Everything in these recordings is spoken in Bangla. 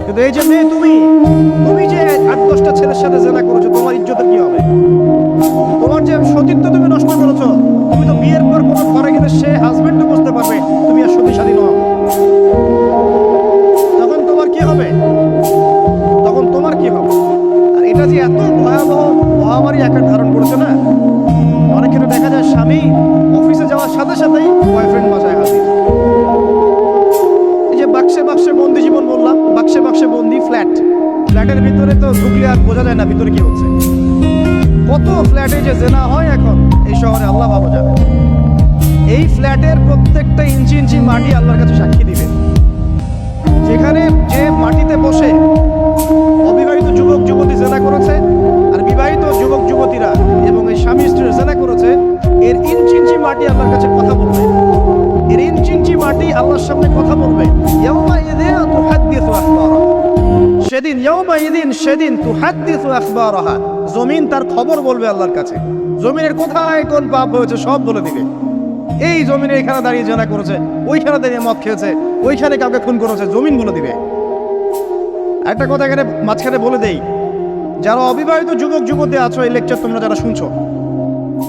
কিন্তু এই যে মেয়ে, তুমি যে 8-10টা ছেলের সাথে জেনা করেছো, তোমার ইজ্জতের কি হবে? তোমার যে সতীত্ব তুমি নষ্ট করেছো। তুমি তো বিয়ের পর কোনো ঘরে গেলে সে হাজবেন্ডও বুঝতে পারবে তুমি আর সতী স্বাধীন নও। তখন তোমার কি হবে? তখন তোমার কি হবে? আর এটা যে এত ভয়াবহ মহামারী আকার ধারণ করেছে না, অনেক ক্ষেত্রে দেখা যায় স্বামী অফিসে যাওয়ার সাথে সাথেই বয়ফ্রেন্ড বাসায় হাজির। এই যে বাক্সে বাক্সে বন্দি জীবন বললাম, বাক্সে বাক্সে বন্দি ফ্ল্যাটের ভিতরে তো ঢুকলে আর বোঝা যায় না ভিতরে কি হচ্ছে। কত ফ্ল্যাটে যে জেনা হয় এখন এই শহরে, আল্লাহ ভালো জানে। এই ফ্ল্যাটের প্রত্যেকটা ইঞ্চি ইঞ্চি মাটি আল্লাহর কাছে সাক্ষী দিবে। যেখানে যে মাটিতে বসে অবিবাহিত যুবক যুবতী জেনা করেছে আর বিবাহিত যুবক যুবতীরা এবং এই স্বামী স্ত্রী জেনা করেছে, এর ইঞ্চি ইঞ্চি মাটি আল্লাহর কাছে কথা বলবে। এর ইঞ্চি ইঞ্চি মাটি আল্লাহর সামনে কথা বলবে। সেদিন তুহাদ্দিসু আখবারাহা, জমিন তার খবর বলবে আল্লাহর কাছে। জমিনের কোথায় কোন পাপ হয়েছে সব বলে দিবে। এই জমিনে এখানে দাঁড়িয়ে জেনা করেছে, ওইখানে দাঁড়িয়ে মদ খেয়েছে, ওইখানে কাউকে খুন করেছে, জমিন বলে দিবে। একটা কথা এখানে মাঝখানে বলে দেই, যারা অবিবাহিত যুবক যুবতী আছো, এই লেকচার তোমরা যারা শুনছো,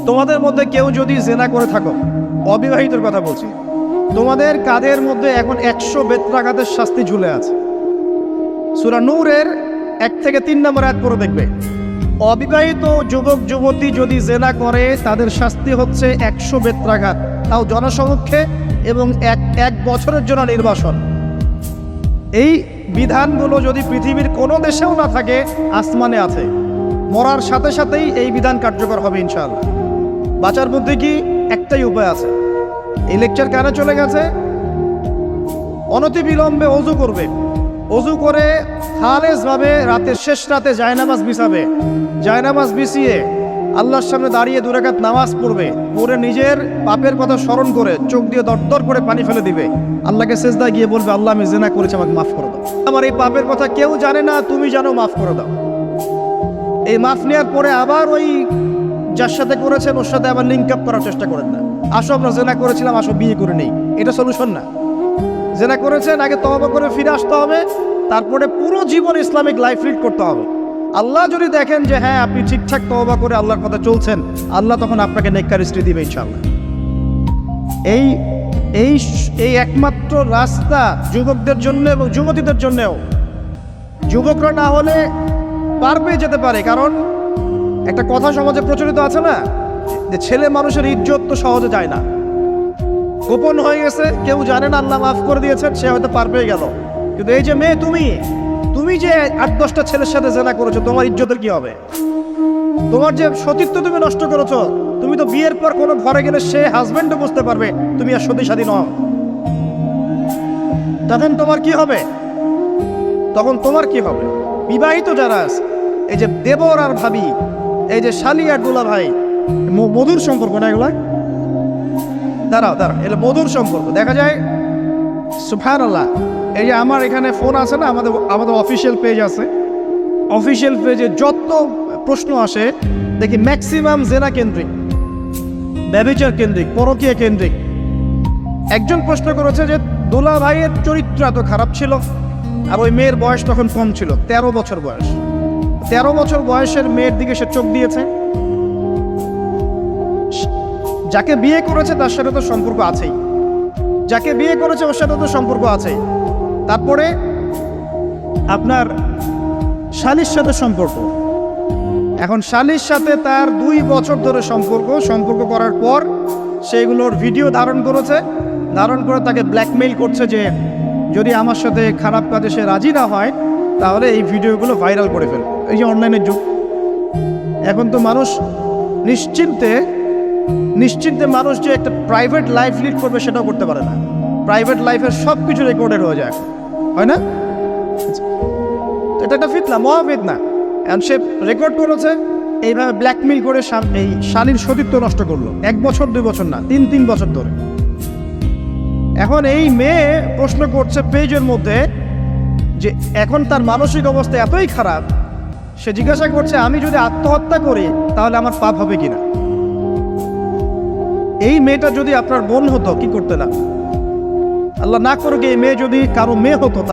তোমাদের মধ্যে কেউ যদি জেনা করে থাকো, অবিবাহিতর কথা বলছি, তোমাদের কাঁধের মধ্যে এখন 100 বেত্রাঘাতের শাস্তি ঝুলে আছে। সূরা নূরের 1 থেকে 3 নম্বর আয়াত পড়ে দেখবে, অবিবাহিত যুবক যুবতী যদি জেনা করে তাদের শাস্তি হচ্ছে 100 বেত্রাঘাত, তাও জনসমক্ষে, এবং এক বছরের জন্য নির্বাসন। এই বিধানগুলো যদি পৃথিবীর কোনো দেশেও না থাকে, আসমানে আছে। মরার সাথে সাথেই এই বিধান কার্যকর হবে ইনশাআল্লাহ। বাঁচার মধ্যে কি একটাই উপায় আছে। এই লেকচার কানে চলে গেছে, অনতিবিলম্বে ওযু করবে। ওযু করে খালেসভাবে রাতের শেষ রাতে জায়নামাজ বিছাবে। জায়নামাজ বিছিয়ে আল্লাহর সামনে দাঁড়িয়ে 2 রাকাত নামাজ পড়বে। পড়ে নিজের পাপের কথা স্মরণ করে চোখ দিয়ে দরদর করে পানি ফেলে দিবে। আল্লাহকে সেজদায় গিয়ে বলবে, আল্লাহ আমি জিনা করেছি, আমাকে মাফ করে দাও। আমার এই পাপের কথা কেউ জানে না, তুমি জানো, মাফ করে দাও। এই মাফ নেওয়ার পরে আবার ওই যার সাথে করেছেন ওর সাথে আবার লিঙ্ক আপ করার চেষ্টা করেন না। আসো আমরা জেনা করেছিলাম, আসো বিয়ে করে নেই, এটা সলিউশন না। জেনা করেছেন, আগে তওবা করে ফিরে আসতে হবে, তারপরে পুরো জীবন ইসলামিক লাইফ লিড করতে হবে। আল্লাহ যদি দেখেন যে হ্যাঁ আপনি ঠিকঠাক তওবা করে আল্লাহর কথা চলছেন, আল্লাহ তখন আপনাকে নেককার স্ত্রী দিবে ইনশাআল্লাহ। এই একমাত্র রাস্তা যুবকদের জন্য এবং যুবতীদের জন্যও। যুবকরা না হলে পার পেয়ে যেতে পারে, কারণ একটা কথা সমাজে প্রচলিত আছে না, যে ছেলে মানুষের ইজ্জত তো সহজে যায় না, গোপন হয়ে গেছে, কেউ জানে না, আল্লাহ মাফ করে দিয়েছেন, সে হয়তো পার পেয়ে গেল। কিন্তু এই যে মেয়ে, তুমি যে 8-10টা ছেলের সাথে জেনা করেছো, তোমার ইজ্জতের কি হবে? তোমার যে সতীত্ব তুমি নষ্ট করেছো। তুমি তো বিয়ের পর কোনো ঘরে গেলে সে হাজবেন্ডও বুঝতে পারবে তুমি আর সতী স্বাধীন নও। তখন তোমার কি হবে? বিবাহিত যারা আছে, এই যে দেবর আর ভাবি, এই যে শালি আর দুলা ভাই, মধুর সম্পর্ক না এগুলা? দাঁড়াও, এটা মধুর সম্পর্ক। দেখা যায় সুবহানাল্লাহ, এই যে আমার এখানে ফোন আছে না, আমাদের অফিসিয়াল পেজ আছে, অফিসিয়াল পেজে যত প্রশ্ন আসে দেখি ম্যাক্সিমাম জেনা কেন্দ্রিক, ব্যভিচার কেন্দ্রিক, পরকীয়া কেন্দ্রিক। একজন প্রশ্ন করেছে যে দোলা ভাইয়ের চরিত্র এত খারাপ ছিল, আর ওই মেয়ের বয়স তখন কম ছিল, 13 বছর বয়স। 13 বছর বয়সের মেয়ের দিকে সে চোখ দিয়েছে। যাকে বিয়ে করেছে তার সাথে তো সম্পর্ক আছেই, যাকে বিয়ে করেছে ওর সাথে তো সম্পর্ক আছেই। তারপরে আপনার শালির সাথে সম্পর্ক। এখন শালির সাথে তার 2 বছর ধরে সম্পর্ক করার পর সেগুলোর ভিডিও ধারণ করে তাকে ব্ল্যাকমেইল করছে যে যদি আমার সাথে খারাপ কাজে সে রাজি না হয় তাহলে এই ভিডিওগুলো ভাইরাল করে ফেল। এই যে অনলাইনের যুগ, এখন তো মানুষ নিশ্চিন্তে মানুষ যে একটা প্রাইভেট লাইফ লিড করবে সেটাও করতে পারে না। প্রাইভেট লাইফের সব কিছু রেকর্ডেড হয়ে যায়, হয় না? এটা একটা ফিতনা, মহাফিতনা। এখন সে রেকর্ড করেছে, এইভাবে ব্ল্যাকমেইল করে এই শালীর সতীত্ব নষ্ট করলো। 1 বছর 2 বছর না, 3 বছর ধরে। এখন এই মেয়ে প্রশ্ন করছে পেজের মধ্যে যে এখন তার মানসিক অবস্থা এতই খারাপ, সে জিজ্ঞাসা করছে আমি যদি আত্মহত্যা করি তাহলে আমার পাপ হবে কিনা। এই মেয়েটা যদি আপনার বোন হতো কি করতে না, আল্লাহ না করুক, এই মেয়ে যদি কারো মেয়ে হতো